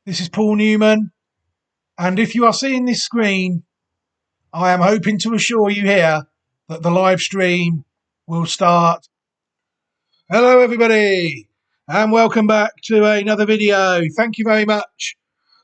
This is Paul Newman, and if you are seeing this screen, I am hoping to assure you here that the live stream will start. Hello, everybody, and welcome back to another video. Thank you very much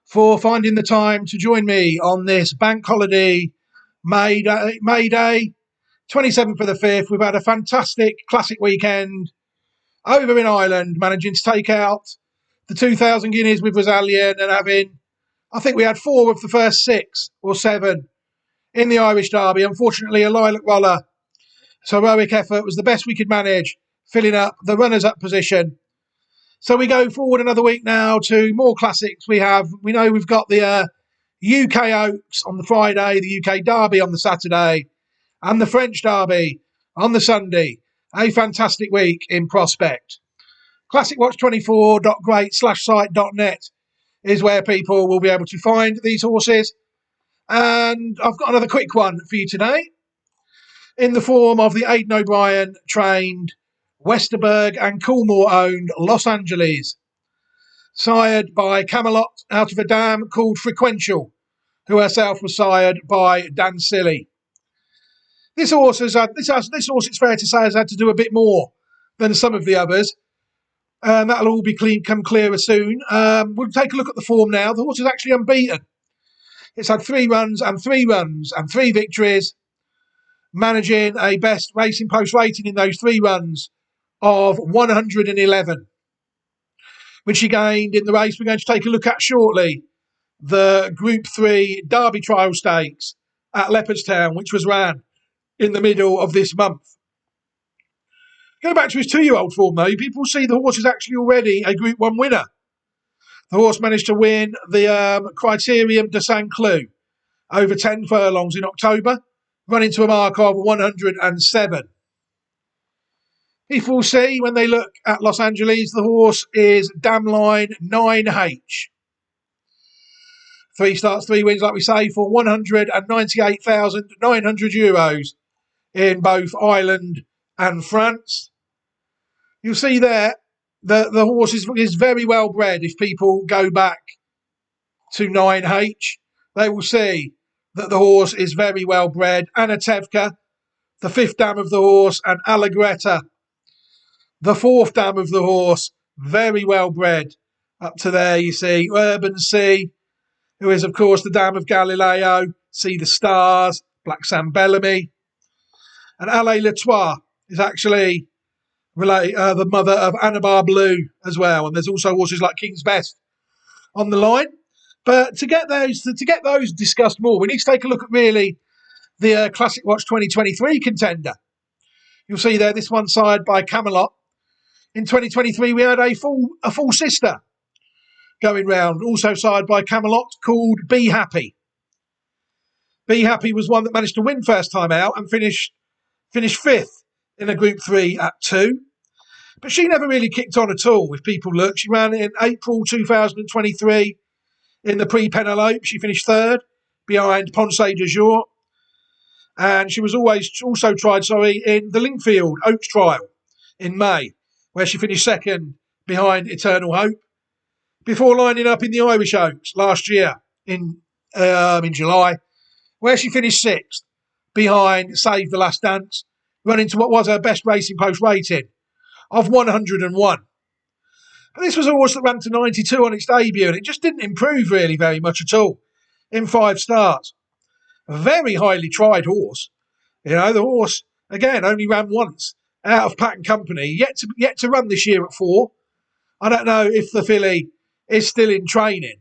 for finding the time to join me on this bank holiday, May Day, 27th of the 5th. We've had a fantastic classic weekend over in Ireland, managing to take out the 2,000 guineas with Rosalien and having, I think we had 4 of the first 6 or 7 in the Irish Derby. Unfortunately, a lilac roller. So heroic effort was the best we could manage, filling up the runners-up position. So we go forward another week now to more classics. We know we've got the UK Oaks on the Friday, the UK Derby on the Saturday, and the French Derby on the Sunday. A fantastic week in prospect. ClassicWatch24.great/site.net is where people will be able to find these horses. And I've got another quick one for you today in the form of the Aidan O'Brien trained, Westerberg and Coolmore owned Los Angeles, sired by Camelot out of a dam called Frequential, who herself was sired by Dan Silly. This horse, it's fair to say, has had to do a bit more than some of the others. That'll all become clearer soon. We'll take a look at the form now. The horse is actually unbeaten. It's had 3 runs and 3 victories, managing a best racing post rating in those 3 runs of 111, which she gained in the race we're going to take a look at shortly, the Group 3 Derby Trial Stakes at Leopardstown, which was ran in the middle of this month. Go back to his 2-year-old form, though. People see the horse is actually already a Group 1 winner. The horse managed to win the Criterium de Saint Cloud over 10 furlongs in October, running to a mark of 107. People will see when they look at Los Angeles, the horse is dam line 9H. 3 starts, 3 wins, like we say, for €198,900 in both Ireland and France. You'll see there that the horse is very well bred. If people go back to 9H, they will see that the horse is very well bred. Anatevka, the 5th dam of the horse, and Allegretta, the 4th dam of the horse, very well bred. Up to there, you see Urban Sea, who is, of course, the dam of Galileo, See the Stars, Black Sam Bellamy. And Allez Latois is actually the mother of Anabar Blue as well. And there's also horses like King's Best on the line. But to get those discussed more, we need to take a look at really the Classic Watch 2023 contender. You'll see there, this one sired by Camelot. In 2023, we had a full sister going round, also sired by Camelot, called Be Happy. Be Happy was one that managed to win first time out and finish 5th in a Group 3 at 2. But she never really kicked on at all, if people look. She ran in April 2023 in the Prix-Penelope. She finished 3rd behind Ponce de Jour. And she was also tried in the Lingfield Oaks Trial in May, where she finished 2nd behind Eternal Hope, before lining up in the Irish Oaks last year in July, where she finished 6th behind Save the Last Dance, running to what was her best racing post rating of 101. But this was a horse that ran to 92 on its debut, and it just didn't improve really very much at all in 5 starts. A very highly tried horse. The horse, again, only ran once out of Patent Company, yet to run this year at 4. I don't know if the filly is still in training.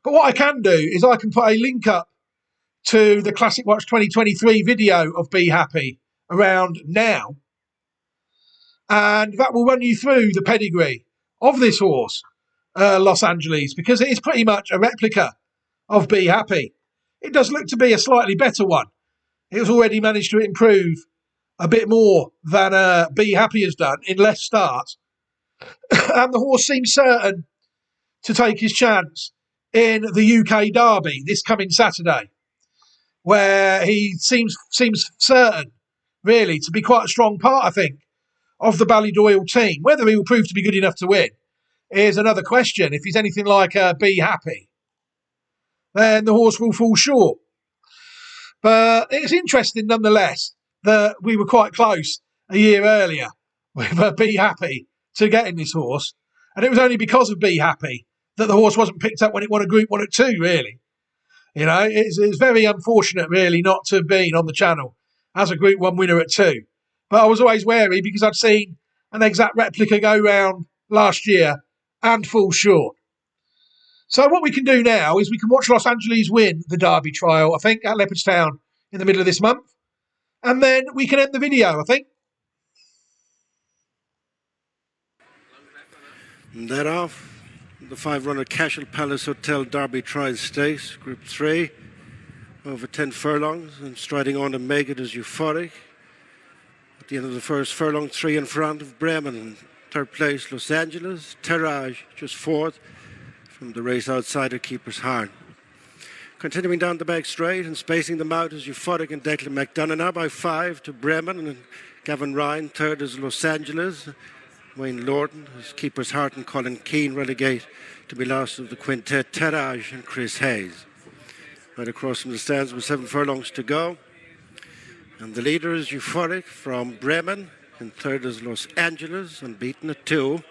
But what I can do is I can put a link up to the Classic Watch 2023 video of Be Happy around now. And that will run you through the pedigree of this horse, Los Angeles, because it is pretty much a replica of Be Happy. It does look to be a slightly better one. It has already managed to improve a bit more than Be Happy has done in less starts. And the horse seems certain to take his chance in the UK Derby this coming Saturday, where he seems certain, really, to be quite a strong part, I think, of the Ballydoyle team. Whether he will prove to be good enough to win Here's another question. If he's anything like Be Happy, then the horse will fall short. But it's interesting nonetheless that we were quite close a year earlier with Be Happy to getting this horse. And it was only because of Be Happy that the horse wasn't picked up when it won a Group 1 at 2, really. You know, it's very unfortunate, really, not to have been on the channel as a Group 1 winner at 2. But I was always wary because I'd seen an exact replica go round last year and fall short. So what we can do now is we can watch Los Angeles win the Derby trial, I think, at Leopardstown in the middle of this month. And then we can end the video, I think. And that off, the 5-runner Cashel Palace Hotel Derby Trial Stakes, Group 3, over 10 furlongs, and striding on to make it is Euphoric. At the end of the first furlong, 3 in front of Bremen. Third place, Los Angeles. Terrage, just fourth. From the race outsider, Keeper's Heart. Continuing down the back straight and spacing them out is Euphoric and Declan McDonough now by 5 to Bremen, and Gavin Ryan. Third is Los Angeles. Wayne Lorton, his Keeper's Heart, and Colin Keane relegate to be last of the quintet, Terrage and Chris Hayes. Right across from the stands with 7 furlongs to go. And the leader is Euphoric from Bremen, and third is Los Angeles, unbeaten at 2.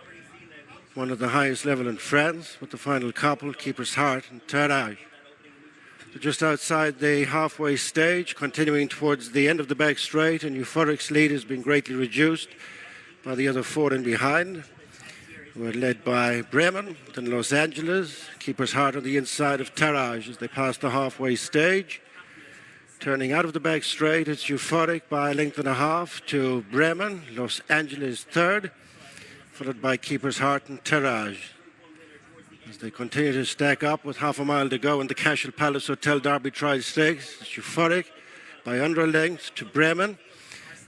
One of the highest level in France, with the final couple, Keeper's Heart and Terrage. They're just outside the halfway stage, continuing towards the end of the back straight, and Euphoric's lead has been greatly reduced by the other 4 in behind. We're led by Bremen, then Los Angeles, Keeper's Heart on the inside of Terrage as they pass the halfway stage. Turning out of the back straight, it's Euphoric by a length and a half to Bremen, Los Angeles third, followed by Keeper's Heart and Terrage. As they continue to stack up with half a mile to go in the Cashel Palace Hotel Derby Trial Stakes, it's Euphoric by under a length to Bremen.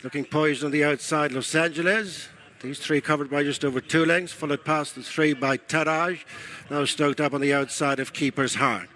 Looking poised on the outside, Los Angeles. These 3 covered by just over 2 lengths, followed past the 3 by Terrage, now stoked up on the outside of Keeper's Heart.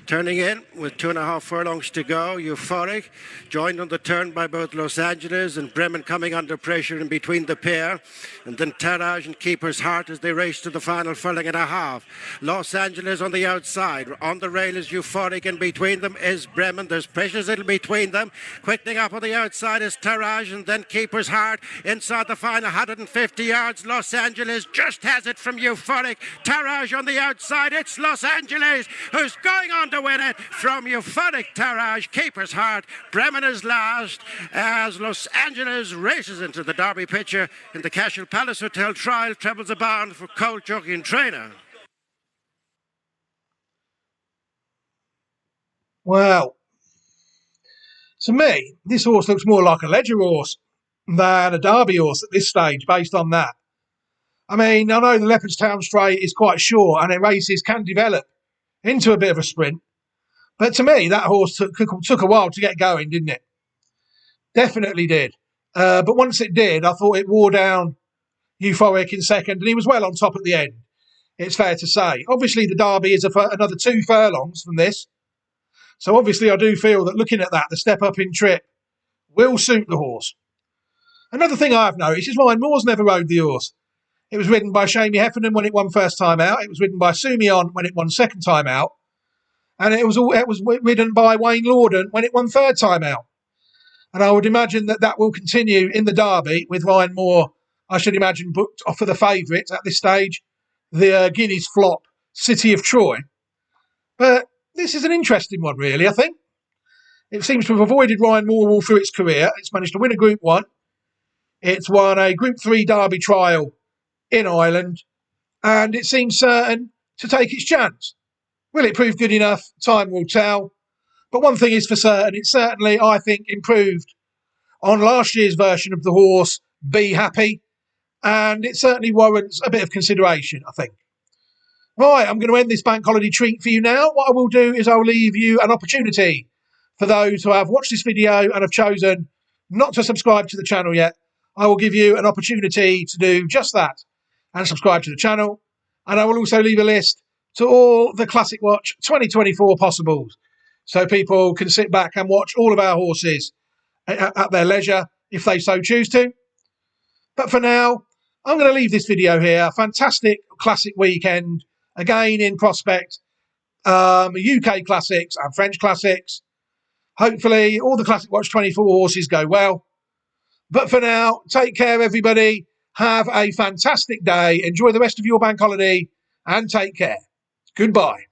Turning in with 2.5 furlongs to go, Euphoric, joined on the turn by both Los Angeles and Bremen coming under pressure in between the pair. And then Terrage and Keeper's Heart as they race to the final furlong and a half. Los Angeles on the outside. On the rail is Euphoric, and between them is Bremen. There's pressures in between them. Quickening up on the outside is Terrage, and then Keeper's Heart. Inside the final 150 yards, Los Angeles just has it from Euphoric. Terrage on the outside. It's Los Angeles who's going on to win it from Euphoric. Terrage, Keeper's Heart. Bremen is last as Los Angeles races into the Derby picture in the Cashel Palace Hotel trial. Trebles abound for colt jockey and trainer. Well, to me, this horse looks more like a Ledger horse than a Derby horse at this stage, based on that. I mean, I know the Leopardstown Straight is quite short and races can develop into a bit of a sprint. But to me, that horse took a while to get going, didn't it? Definitely did. But once it did, I thought it wore down Euphoric in second, and he was well on top at the end, it's fair to say. Obviously, the Derby is another 2 furlongs from this. So obviously, I do feel that looking at that, the step up in trip will suit the horse. Another thing I've noticed is Ryan Moore's never rode the horse. It was ridden by Shamey Heffernan when it won first time out. It was ridden by Sumion when it won second time out. And it was ridden by Wayne Lorton when it won third time out. And I would imagine that will continue in the Derby with Ryan Moore, I should imagine, booked off for the favourites at this stage, the Guineas flop, City of Troy. But this is an interesting one, really, I think. It seems to have avoided Ryan Moore all through its career. It's managed to win a Group 1. It's won a Group 3 Derby trial in Ireland. And it seems certain to take its chance. Will it prove good enough? Time will tell. But one thing is for certain, it's certainly, I think, improved on last year's version of the horse, Be Happy. And it certainly warrants a bit of consideration, I think. Right, I'm going to end this bank holiday treat for you now. What I will do is I'll leave you an opportunity for those who have watched this video and have chosen not to subscribe to the channel yet. I will give you an opportunity to do just that and subscribe to the channel. And I will also leave a list to all the Classic Watch 2024 possibles, so people can sit back and watch all of our horses at their leisure if they so choose to. But for now, I'm going to leave this video here. Fantastic classic weekend again in prospect. UK classics and French classics. Hopefully all the Classic Watch 24 horses go well. But for now, take care, everybody. Have a fantastic day. Enjoy the rest of your bank holiday and take care. Goodbye.